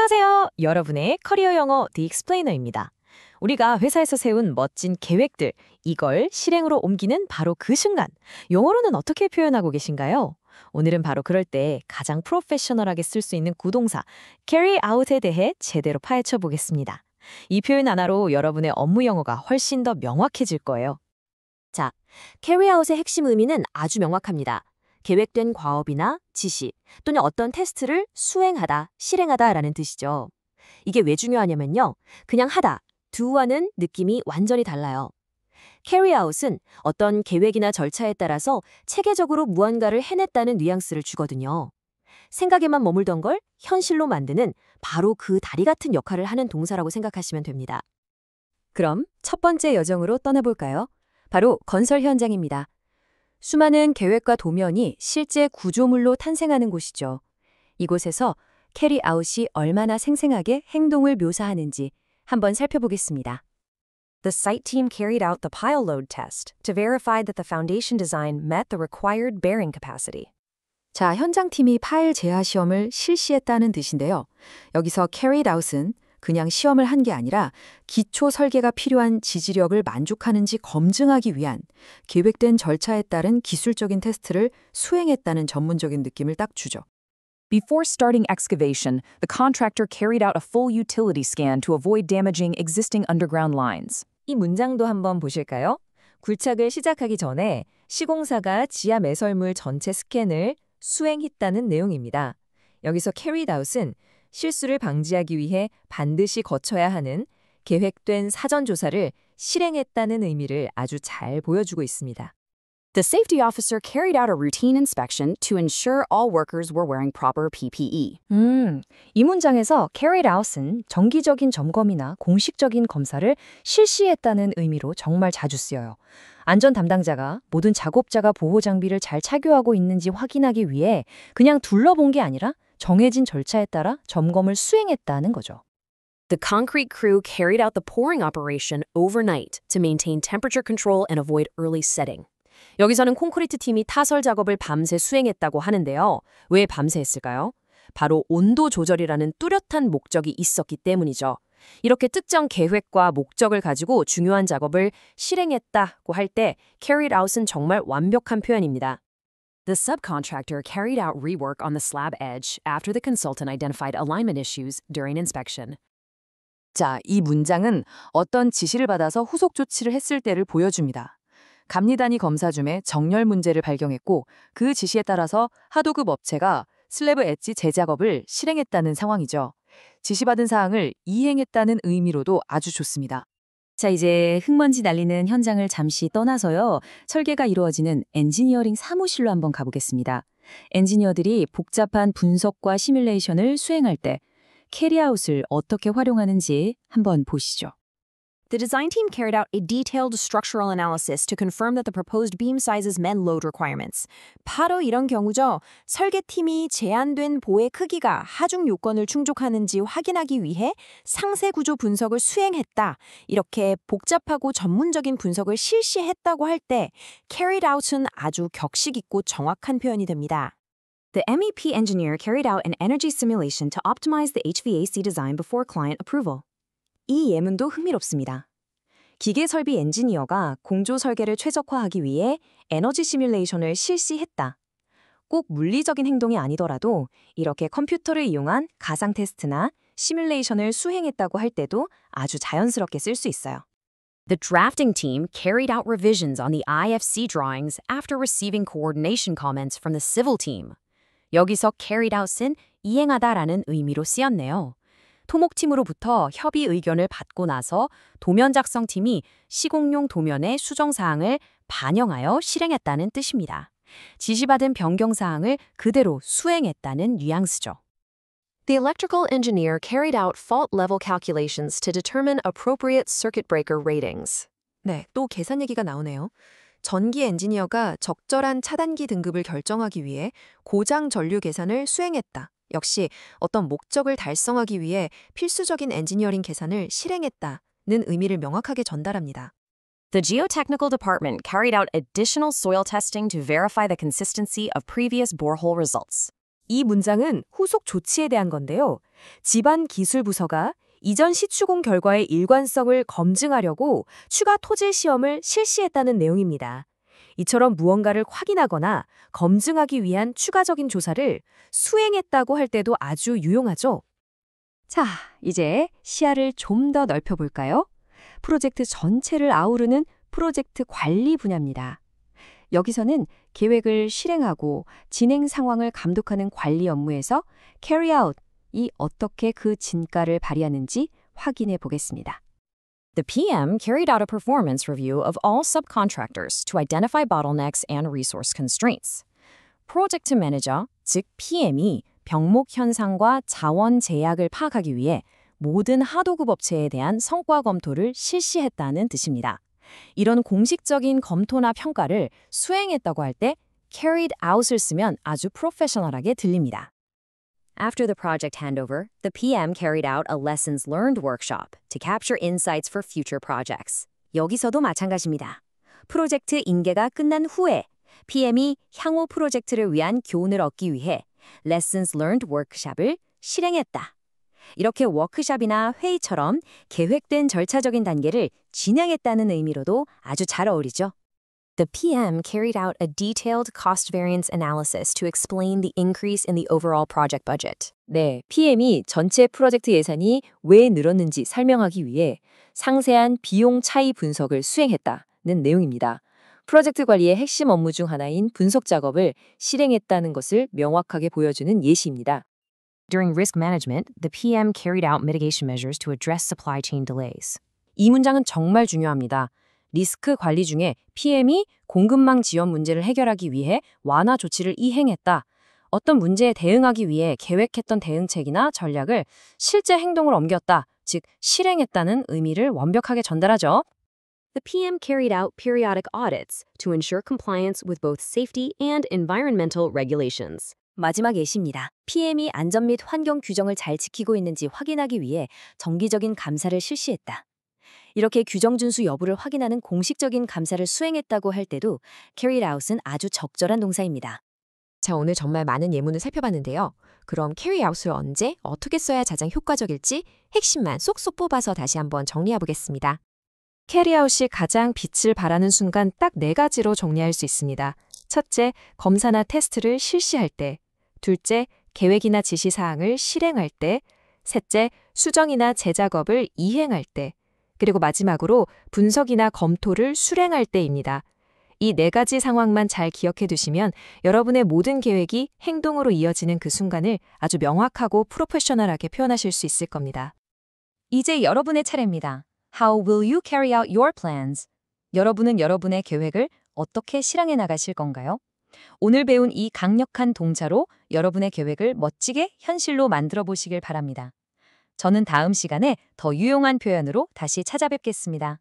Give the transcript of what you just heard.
안녕하세요. 여러분의 커리어 영어 The Explainer입니다. 우리가 회사에서 세운 멋진 계획들, 이걸 실행으로 옮기는 바로 그 순간, 영어로는 어떻게 표현하고 계신가요? 오늘은 바로 그럴 때 가장 프로페셔널하게 쓸 수 있는 구동사, carry out에 대해 제대로 파헤쳐 보겠습니다. 이 표현 하나로 여러분의 업무 영어가 훨씬 더 명확해질 거예요. 자, carry out의 핵심 의미는 아주 명확합니다. 계획된 과업이나 지시 또는 어떤 테스트를 수행하다, 실행하다라는 뜻이죠. 이게 왜 중요하냐면요. 그냥 하다, do와는 느낌이 완전히 달라요. carry out은 어떤 계획이나 절차에 따라서 체계적으로 무언가를 해냈다는 뉘앙스를 주거든요. 생각에만 머물던 걸 현실로 만드는 바로 그 다리 같은 역할을 하는 동사라고 생각하시면 됩니다. 그럼 첫 번째 여정으로 떠나볼까요? 바로 건설 현장입니다. 수많은 계획과 도면이 실제 구조물로 탄생하는 곳이죠. 이곳에서 carry out이 얼마나 생생하게 행동을 묘사하는지 한번 살펴보겠습니다. The site team carried out the pile load test to verify that the foundation design met the required bearing capacity. 자, 현장팀이 파일 제하 시험을 실시했다는 뜻인데요. 여기서 carried out은 그냥 시험을 한 게 아니라 기초 설계가 필요한 지지력을 만족하는지 검증하기 위한 계획된 절차에 따른 기술적인 테스트를 수행했다는 전문적인 느낌을 딱 주죠. Before starting excavation, the contractor carried out a full utility scan to avoid damaging existing underground lines. 이 문장도 한번 보실까요? 굴착을 시작하기 전에 시공사가 지하 매설물 전체 스캔을 수행했다는 내용입니다. 여기서 carried out은 실수를 방지하기 위해 반드시 거쳐야 하는 계획된 사전 조사를 실행했다는 의미를 아주 잘 보여주고 있습니다. The safety officer carried out a routine inspection to ensure all workers were wearing proper PPE. 이 문장에서 carried out은 정기적인 점검이나 공식적인 검사를 실시했다는 의미로 정말 자주 쓰여요. 안전 담당자가 모든 작업자가 보호 장비를 잘 착용하고 있는지 확인하기 위해 그냥 둘러본 게 아니라 정해진 절차에 따라 점검을 수행했다는 거죠. The concrete crew carried out the pouring operation overnight to maintain temperature control and avoid early setting. 여기서는 콘크리트 팀이 타설 작업을 밤새 수행했다고 하는데요. 왜 밤새 했을까요? 바로 온도 조절이라는 뚜렷한 목적이 있었기 때문이죠. 이렇게 특정 계획과 목적을 가지고 중요한 작업을 실행했다고 할 때 carried out은 정말 완벽한 표현입니다. The subcontractor carried out rework on the slab edge after the consultant identified alignment issues during inspection. 자, 이 문장은 어떤 지시를 받아서 후속 조치를 했을 때를 보여줍니다. 감리단이 검사 중에 정렬 문제를 발견했고 그 지시에 따라서 하도급 업체가 슬래브 엣지 재작업을 실행했다는 상황이죠. 지시받은 사항을 이행했다는 의미로도 아주 좋습니다. 자, 이제 흙먼지 날리는 현장을 잠시 떠나서요. 설계가 이루어지는 엔지니어링 사무실로 한번 가보겠습니다. 엔지니어들이 복잡한 분석과 시뮬레이션을 수행할 때 캐리아웃을 어떻게 활용하는지 한번 보시죠. The design team carried out a detailed structural analysis to confirm that the proposed beam sizes met load requirements. 바로 이런 경우죠. 설계팀이 제한된 보의 크기가 하중 요건을 충족하는지 확인하기 위해 상세 구조 분석을 수행했다. 이렇게 복잡하고 전문적인 분석을 실시했다고 할 때 carried out은 아주 격식 있고 정확한 표현이 됩니다. The MEP engineer carried out an energy simulation to optimize the HVAC design before client approval. 이 예문도 흥미롭습니다. 기계 설비 엔지니어가 공조 설계를 최적화하기 위해 에너지 시뮬레이션을 실시했다. 꼭 물리적인 행동이 아니더라도 이렇게 컴퓨터를 이용한 가상 테스트나 시뮬레이션을 수행했다고 할 때도 아주 자연스럽게 쓸 수 있어요. The drafting team carried out revisions on the IFC drawings after receiving coordination comments from the civil team. 여기서 carried out은 이행하다라는 의미로 쓰였네요. 토목팀으로부터 협의 의견을 받고 나서 도면 작성팀이 시공용 도면의 수정사항을 반영하여 실행했다는 뜻입니다. 지시받은 변경사항을 그대로 수행했다는 뉘앙스죠. The electrical engineer carried out fault level calculations to determine appropriate circuit breaker ratings. 네, 또 계산 얘기가 나오네요. 전기 엔지니어가 적절한 차단기 등급을 결정하기 위해 고장 전류 계산을 수행했다. 역시 어떤 목적을 달성하기 위해 필수적인 엔지니어링 계산을 실행했다는 의미를 명확하게 전달합니다. The geotechnical department carried out additional soil testing to verify the consistency of previous borehole results. 이 문장은 후속 조치에 대한 건데요. 집안 기술 부서가 이전 시추공 결과의 일관성을 검증하려고 추가 토질 시험을 실시했다는 내용입니다. 이처럼 무언가를 확인하거나 검증하기 위한 추가적인 조사를 수행했다고 할 때도 아주 유용하죠. 자, 이제 시야를 좀 더 넓혀볼까요? 프로젝트 전체를 아우르는 프로젝트 관리 분야입니다. 여기서는 계획을 실행하고 진행 상황을 감독하는 관리 업무에서 carry out이 어떻게 그 진가를 발휘하는지 확인해 보겠습니다. The PM carried out a performance review of all subcontractors to identify bottlenecks and resource constraints. 프로젝트 매니저, 즉 PM이 병목 현상과 자원 제약을 파악하기 위해 모든 하도급 업체에 대한 성과 검토를 실시했다는 뜻입니다. 이런 공식적인 검토나 평가를 수행했다고 할 때 carried out을 쓰면 아주 프로페셔널하게 들립니다. After the project handover, the PM carried out a lessons learned workshop to capture insights for future projects. 여기서도 마찬가지입니다. 프로젝트 인계가 끝난 후에 PM이 향후 프로젝트를 위한 교훈을 얻기 위해 lessons learned workshop을 실행했다. 이렇게 워크숍이나 회의처럼 계획된 절차적인 단계를 진행했다는 의미로도 아주 잘 어울리죠. The PM carried out a detailed cost variance analysis to explain the increase in the overall project budget. 네, PM이 전체 프로젝트 예산이 왜 늘었는지 설명하기 위해 상세한 비용 차이 분석을 수행했다는 내용입니다. 프로젝트 관리의 핵심 업무 중 하나인 분석 작업을 실행했다는 것을 명확하게 보여주는 예시입니다. During risk management, the PM carried out mitigation measures to address supply chain delays. 이 문장은 정말 중요합니다. 리스크 관리 중에 PM이 공급망 지연 문제를 해결하기 위해 완화 조치를 이행했다. 어떤 문제에 대응하기 위해 계획했던 대응책이나 전략을 실제 행동으로 옮겼다, 즉 실행했다는 의미를 완벽하게 전달하죠. The PM carried out periodic audits to ensure compliance with both safety and environmental regulations. 마지막 예시입니다. PM이 안전 및 환경 규정을 잘 지키고 있는지 확인하기 위해 정기적인 감사를 실시했다. 이렇게 규정 준수 여부를 확인하는 공식적인 감사를 수행했다고 할 때도 carried out은 아주 적절한 동사입니다. 자, 오늘 정말 많은 예문을 살펴봤는데요. 그럼 carry out을 언제, 어떻게 써야 가장 효과적일지 핵심만 쏙쏙 뽑아서 다시 한번 정리해 보겠습니다. carry out이 가장 빛을 발하는 순간 딱 4가지로 정리할 수 있습니다. 첫째, 검사나 테스트를 실시할 때. 둘째, 계획이나 지시사항을 실행할 때. 셋째, 수정이나 재작업을 이행할 때. 그리고 마지막으로 분석이나 검토를 수행할 때입니다. 이 4가지 상황만 잘 기억해 두시면 여러분의 모든 계획이 행동으로 이어지는 그 순간을 아주 명확하고 프로페셔널하게 표현하실 수 있을 겁니다. 이제 여러분의 차례입니다. How will you carry out your plans? 여러분은 여러분의 계획을 어떻게 실행해 나가실 건가요? 오늘 배운 이 강력한 동사로 여러분의 계획을 멋지게 현실로 만들어 보시길 바랍니다. 저는 다음 시간에 더 유용한 표현으로 다시 찾아뵙겠습니다.